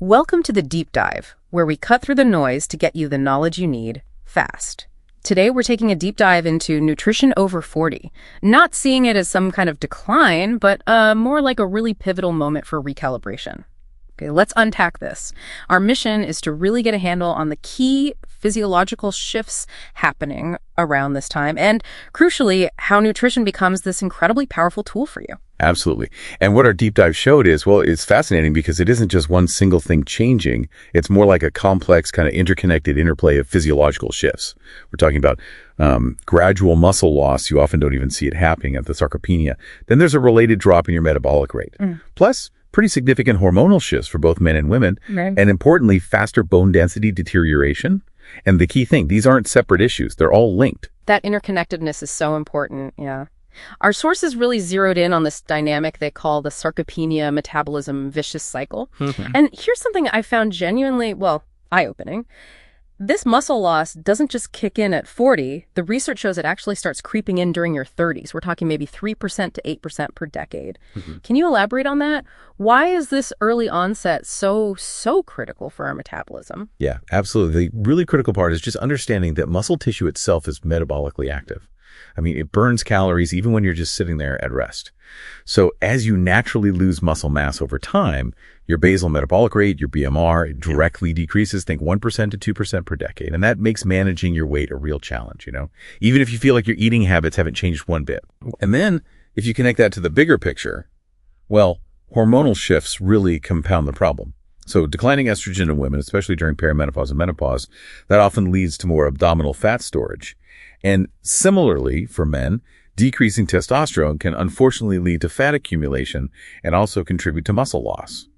Welcome to the Deep Dive, where we cut through the noise to get you the knowledge you need, fast. Today, we're taking a deep dive into nutrition over 40, not seeing it as some kind of decline, but more like a really pivotal moment for recalibration. Okay, let's unpack this. Our mission is to really get a handle on the key physiological shifts happening around this time, and crucially, how nutrition becomes this incredibly powerful tool for you. Absolutely. And what our deep dive showed is, well, it's fascinating because it isn't just one single thing changing. It's more like a complex kind of interconnected interplay of physiological shifts. We're talking about gradual muscle loss. You often don't even see it happening at the sarcopenia. Then there's a related drop in your metabolic rate. Plus, pretty significant hormonal shifts for both men and women. Right. And importantly, faster bone density deterioration. And the key thing, these aren't separate issues. They're all linked. That interconnectedness is so important, yeah. Our sources really zeroed in on this dynamic they call the sarcopenia metabolism vicious cycle. And here's something I found genuinely, eye-opening. This muscle loss doesn't just kick in at 40. The research shows it actually starts creeping in during your 30s. We're talking maybe 3% to 8% per decade. Can you elaborate on that? Why is this early onset so critical for our metabolism? Yeah, absolutely. The really critical part is just understanding that muscle tissue itself is metabolically active. I mean, it burns calories even when you're just sitting there at rest. So as you naturally lose muscle mass over time, your basal metabolic rate, your BMR, it directly decreases, think 1% to 2% per decade. And that makes managing your weight a real challenge, even if you feel like your eating habits haven't changed one bit. And then if you connect that to the bigger picture, well, hormonal shifts really compound the problem. So declining estrogen in women, especially during perimenopause and menopause, that often leads to more abdominal fat storage. And similarly, for men, decreasing testosterone can unfortunately lead to fat accumulation and also contribute to muscle loss.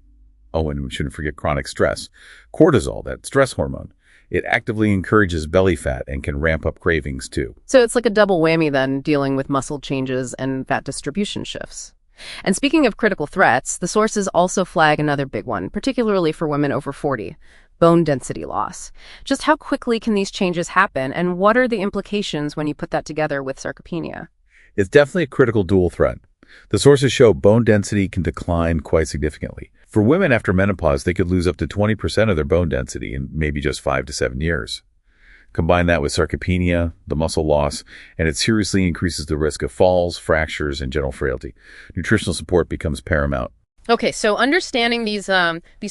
Oh, and we shouldn't forget chronic stress. Cortisol, that stress hormone, it actively encourages belly fat and can ramp up cravings too. So it's like a double whammy then, dealing with muscle changes and fat distribution shifts. And speaking of critical threats, the sources also flag another big one, particularly for women over 40. Bone density loss. Just how quickly can these changes happen, and what are the implications when you put that together with sarcopenia? It's definitely a critical dual threat. The sources show bone density can decline quite significantly. For women after menopause, they could lose up to 20% of their bone density in maybe just 5 to 7 years. Combine that with sarcopenia, the muscle loss, and it seriously increases the risk of falls, fractures, and general frailty. Nutritional support becomes paramount. Okay, so understanding these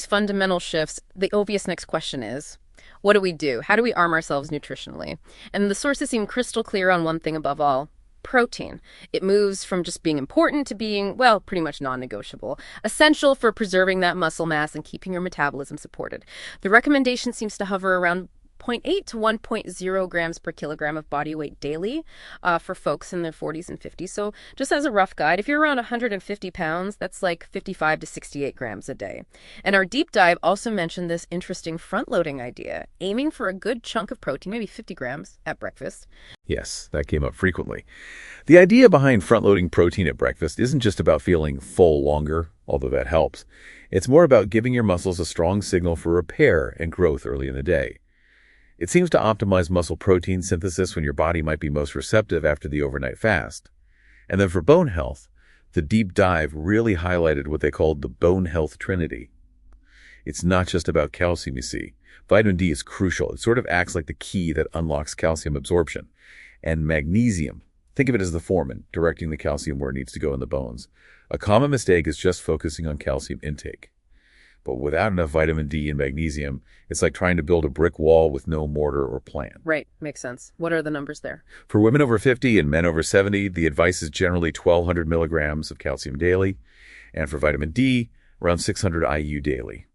fundamental shifts, the obvious next question is, what do we do? How do we arm ourselves nutritionally? And the sources seem crystal clear on one thing above all: protein. It moves from just being important to being, pretty much non-negotiable, essential for preserving that muscle mass and keeping your metabolism supported. The recommendation seems to hover around 0.8 to 1.0 grams per kilogram of body weight daily for folks in their 40s and 50s. So just as a rough guide, if you're around 150 pounds, that's like 55 to 68 grams a day. And our deep dive also mentioned this interesting front-loading idea, aiming for a good chunk of protein, maybe 50 grams at breakfast. Yes, that came up frequently. The idea behind front-loading protein at breakfast isn't just about feeling full longer, although that helps. It's more about giving your muscles a strong signal for repair and growth early in the day. It seems to optimize muscle protein synthesis when your body might be most receptive after the overnight fast. And then for bone health, the deep dive really highlighted what they called the bone health trinity. It's not just about calcium, you see. Vitamin D is crucial. It sort of acts like the key that unlocks calcium absorption. And magnesium, think of it as the foreman, directing the calcium where it needs to go in the bones. A common mistake is just focusing on calcium intake. But without enough vitamin D and magnesium, it's like trying to build a brick wall with no mortar or plan. Right, makes sense. What are the numbers there? For women over 50 and men over 70, the advice is generally 1,200 milligrams of calcium daily. And for vitamin D, around 600 IU daily.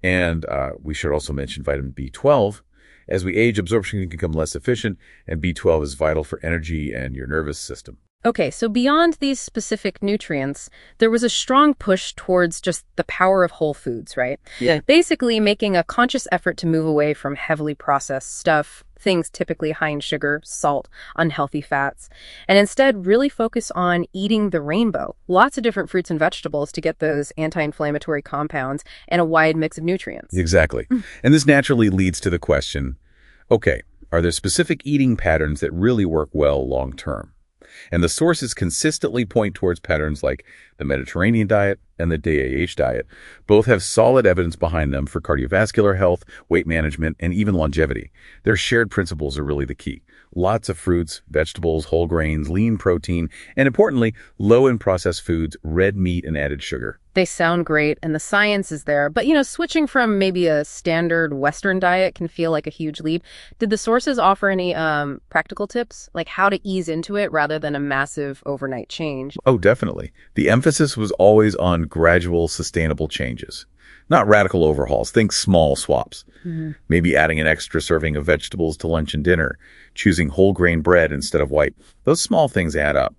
And we should also mention vitamin B12. As we age, absorption can become less efficient, and B12 is vital for energy and your nervous system. Okay, so beyond these specific nutrients, there was a strong push towards just the power of whole foods, right? Yeah. Basically making a conscious effort to move away from heavily processed stuff, things typically high in sugar, salt, unhealthy fats, and instead really focus on eating the rainbow, lots of different fruits and vegetables to get those anti-inflammatory compounds and a wide mix of nutrients. Exactly. And this naturally leads to the question, okay, are there specific eating patterns that really work well long term? And the sources consistently point towards patterns like the Mediterranean diet, and the DAH diet both have solid evidence behind them for cardiovascular health, weight management, and even longevity. Their shared principles are really the key. Lots of fruits, vegetables, whole grains, lean protein, and importantly, low in processed foods, red meat, and added sugar. They sound great, and the science is there. But, switching from maybe a standard Western diet can feel like a huge leap. Did the sources offer any practical tips, like how to ease into it rather than a massive overnight change? Oh, definitely. The emphasis was always on gradual, sustainable changes. Not radical overhauls. Think small swaps. Maybe adding an extra serving of vegetables to lunch and dinner, choosing whole grain bread instead of white. Those small things add up.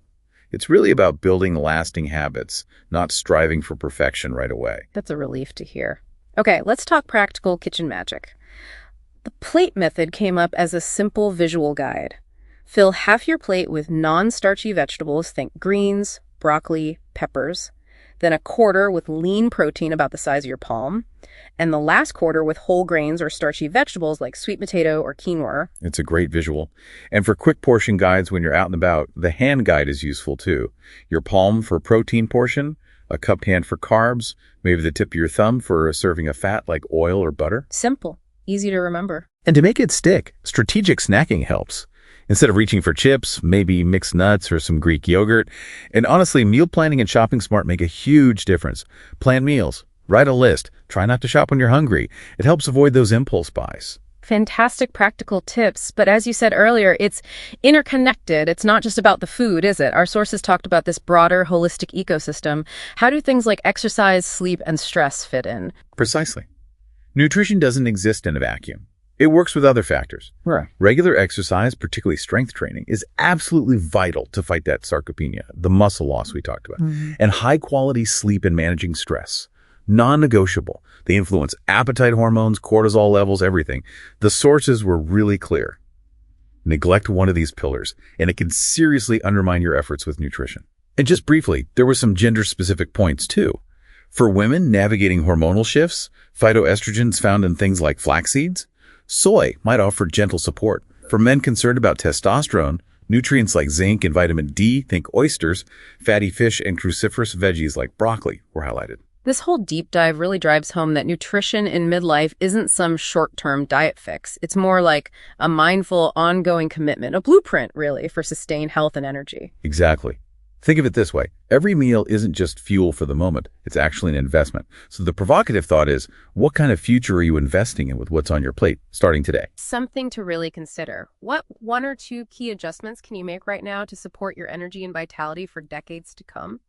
It's really about building lasting habits, not striving for perfection right away. That's a relief to hear. Okay, let's talk practical kitchen magic. The plate method came up as a simple visual guide. Fill half your plate with non-starchy vegetables, think greens, broccoli, peppers, then a quarter with lean protein about the size of your palm, and the last quarter with whole grains or starchy vegetables like sweet potato or quinoa. It's a great visual. And for quick portion guides when you're out and about, the hand guide is useful too. Your palm for protein portion, a cupped hand for carbs, maybe the tip of your thumb for a serving of fat like oil or butter. Simple, easy to remember. And to make it stick, strategic snacking helps. Instead of reaching for chips, maybe mixed nuts or some Greek yogurt. And honestly, meal planning and shopping smart make a huge difference. Plan meals, write a list, try not to shop when you're hungry. It helps avoid those impulse buys. Fantastic practical tips, but as you said earlier, it's interconnected. It's not just about the food, is it? Our sources talked about this broader, holistic ecosystem. How do things like exercise, sleep, and stress fit in? Precisely. Nutrition doesn't exist in a vacuum. It works with other factors. Right. Regular exercise, particularly strength training, is absolutely vital to fight that sarcopenia, the muscle loss we talked about, and high-quality sleep and managing stress. Non-negotiable. They influence appetite hormones, cortisol levels, everything. The sources were really clear. Neglect one of these pillars, and it can seriously undermine your efforts with nutrition. And just briefly, there were some gender-specific points, too. For women navigating hormonal shifts, phytoestrogens found in things like flax seeds, soy might offer gentle support. For men concerned about testosterone, nutrients like zinc and vitamin D, think oysters, fatty fish, and cruciferous veggies like broccoli were highlighted. This whole deep dive really drives home that nutrition in midlife isn't some short-term diet fix. It's more like a mindful, ongoing commitment, a blueprint, really, for sustained health and energy. Exactly. Think of it this way. Every meal isn't just fuel for the moment. It's actually an investment. So the provocative thought is, what kind of future are you investing in with what's on your plate starting today? Something to really consider. What 1 or 2 key adjustments can you make right now to support your energy and vitality for decades to come?